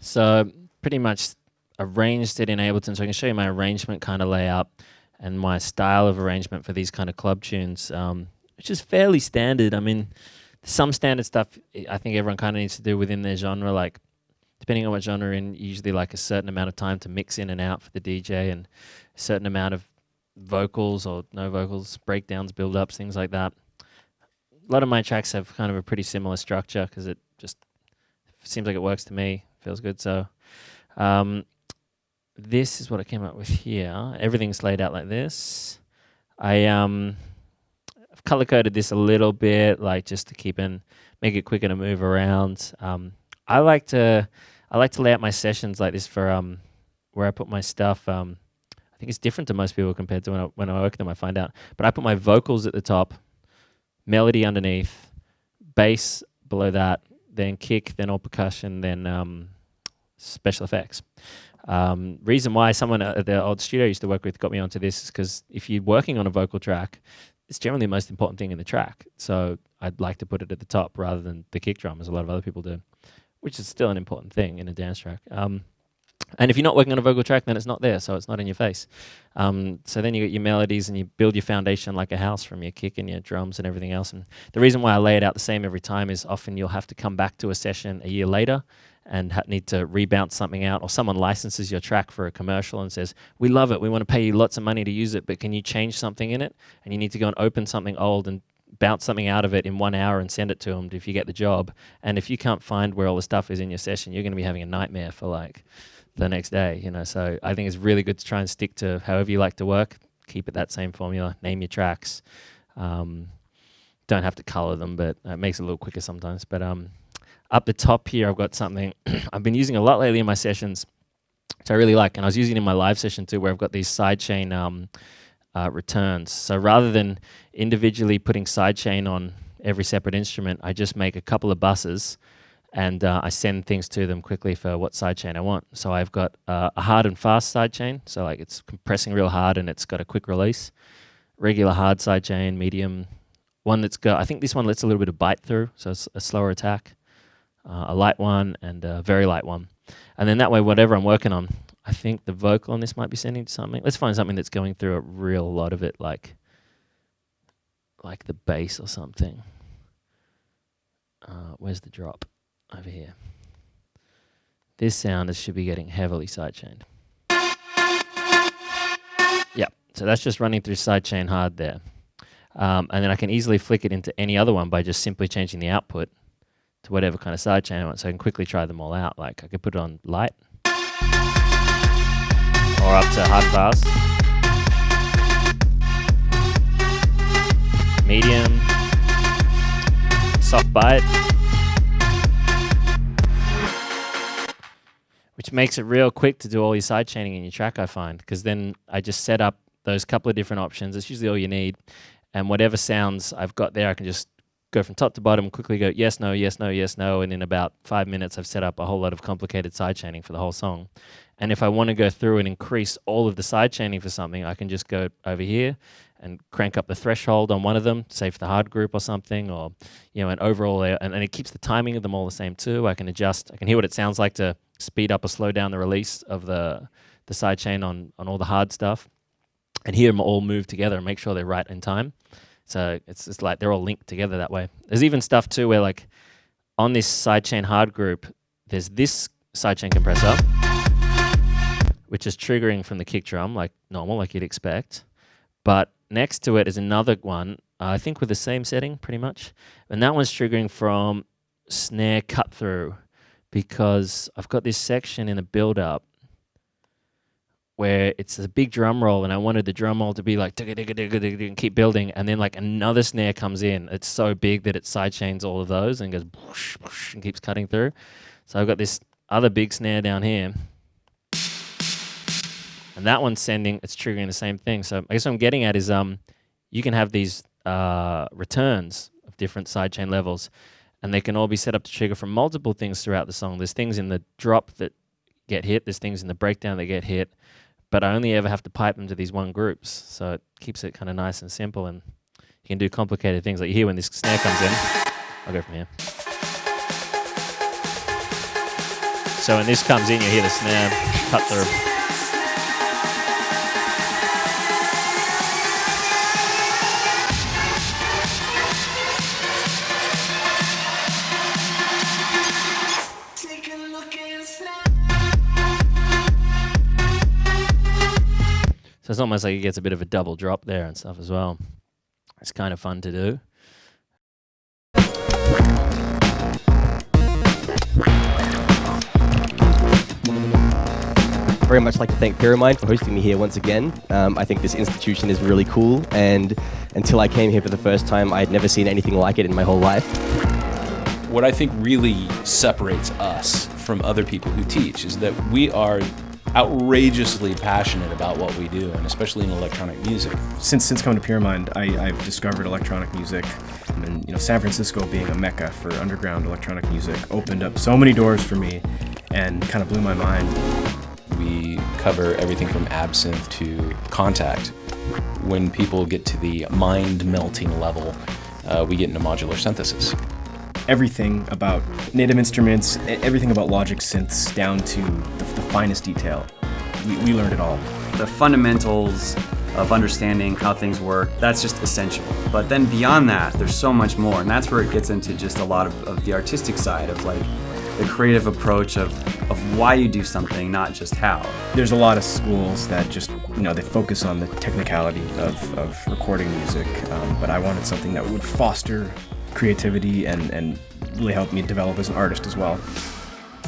So pretty much arranged it in Ableton, so I can show you my arrangement kind of layout and my style of arrangement for these kind of club tunes, which is fairly standard. I mean, some standard stuff I think everyone kind of needs to do within their genre, like depending on what genre you're in, usually like a certain amount of time to mix in and out for the DJ and a certain amount of vocals or no vocals, breakdowns, build-ups, things like that. A lot of my tracks have kind of a pretty similar structure because it just seems like it works to me, feels good. So this is what I came up with here. Everything's laid out like this. I've color coded this a little bit, like just to make it quicker to move around. I like to lay out my sessions like this for where I put my stuff. I think it's different to most people compared to when I work them, I find out. But I put my vocals at the top, melody underneath, bass below that, then kick, then all percussion, then special effects. Reason why someone at the old studio I used to work with got me onto this is because if you're working on a vocal track, it's generally the most important thing in the track. So I'd like to put it at the top rather than the kick drum, as a lot of other people do, which is still an important thing in a dance track. And if you're not working on a vocal track, then it's not there, so it's not in your face. So then you get your melodies and you build your foundation like a house from your kick and your drums and everything else. And the reason why I lay it out the same every time is often you'll have to come back to a session a year later and need to rebounce something out, or someone licenses your track for a commercial and says, we love it, we want to pay you lots of money to use it, but can you change something in it? And you need to go and open something old and bounce something out of it in 1 hour and send it to them if you get the job. And if you can't find where all the stuff is in your session, you're going to be having a nightmare for like the next day, you know. So I think it's really good to try and stick to however you like to work. Keep it that same formula. Name your tracks. Don't have to color them, but it makes it a little quicker sometimes. But up the top here, I've got something I've been using a lot lately in my sessions, which I really like, and I was using it in my live session too, where I've got these sidechain returns. So rather than individually putting sidechain on every separate instrument, I just make a couple of buses and I send things to them quickly for what sidechain I want. So I've got a hard and fast sidechain, so like it's compressing real hard and it's got a quick release. Regular hard sidechain, medium. One that's got, I think this one lets a little bit of bite through, so it's a slower attack. A light one and a very light one. And then that way, whatever I'm working on, I think the vocal on this might be sending to something. Let's find something that's going through a real lot of it, like the bass or something. Where's the drop? Over here. This sound should be getting heavily sidechained. Yeah, so that's just running through sidechain hard there. And then I can easily flick it into any other one by just simply changing the output to whatever kind of sidechain I want, so I can quickly try them all out. Like I could put it on light, or up to hard fast, medium, soft bite, which makes it real quick to do all your sidechaining in your track, I find, because then I just set up those couple of different options. It's usually all you need, and whatever sounds I've got there, I can just go from top to bottom, quickly go yes, no, yes, no, yes, no, and in about 5 minutes I've set up a whole lot of complicated sidechaining for the whole song. And if I want to go through and increase all of the sidechaining for something, I can just go over here and crank up the threshold on one of them, say for the hard group or something, or and overall, and it keeps the timing of them all the same too. I can adjust, I can hear what it sounds like to speed up or slow down the release of the sidechain on all the hard stuff, and hear them all move together and make sure they're right in time. So it's just like they're all linked together that way. There's even stuff too where like on this sidechain hard group, there's this sidechain compressor, which is triggering from the kick drum like normal, like you'd expect. But next to it is another one, I think with the same setting pretty much. And that one's triggering from snare cut through, because I've got this section in the build up where it's a big drum roll, and I wanted the drum roll to be like and keep building, and then like another snare comes in. It's so big that it sidechains all of those and goes and keeps cutting through. So I've got this other big snare down here, and that one's it's triggering the same thing. So I guess what I'm getting at is you can have these returns of different sidechain levels, and they can all be set up to trigger from multiple things throughout the song. There's things in the drop that get hit, there's things in the breakdown that get hit, but I only ever have to pipe them to these one groups, so it keeps it kind of nice and simple, and you can do complicated things. Like you hear when this snare comes in, I'll go from here. So when this comes in, you hear the snare cut through. So it's almost like it gets a bit of a double drop there and stuff as well. It's kind of fun to do. Very much like to thank Pyramind for hosting me here once again. I think this institution is really cool, and until I came here for the first time, I had never seen anything like it in my whole life. What I think really separates us from other people who teach is that we are outrageously passionate about what we do, and especially in electronic music. Since coming to Pyramind, I've discovered electronic music, and San Francisco being a mecca for underground electronic music opened up so many doors for me and kind of blew my mind. We cover everything from absinthe to contact. When people get to the mind-melting level, we get into modular synthesis. Everything about native instruments, everything about Logic synths down to the finest detail. We learned it all. The fundamentals of understanding how things work, that's just essential. But then beyond that, there's so much more, and that's where it gets into just a lot of the artistic side of like the creative approach of why you do something, not just how. There's a lot of schools that just, they focus on the technicality of recording music, but I wanted something that would foster creativity and really help me develop as an artist as well.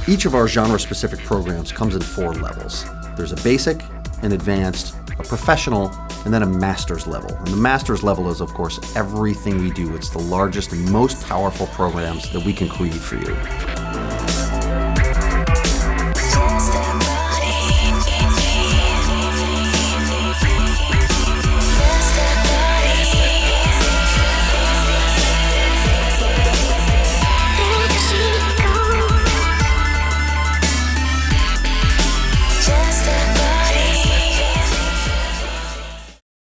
Each of our genre-specific programs comes in 4 levels. There's a basic, an advanced, a professional, and then a master's level. And the master's level is, of course, everything we do. It's the largest and most powerful programs that we can create for you.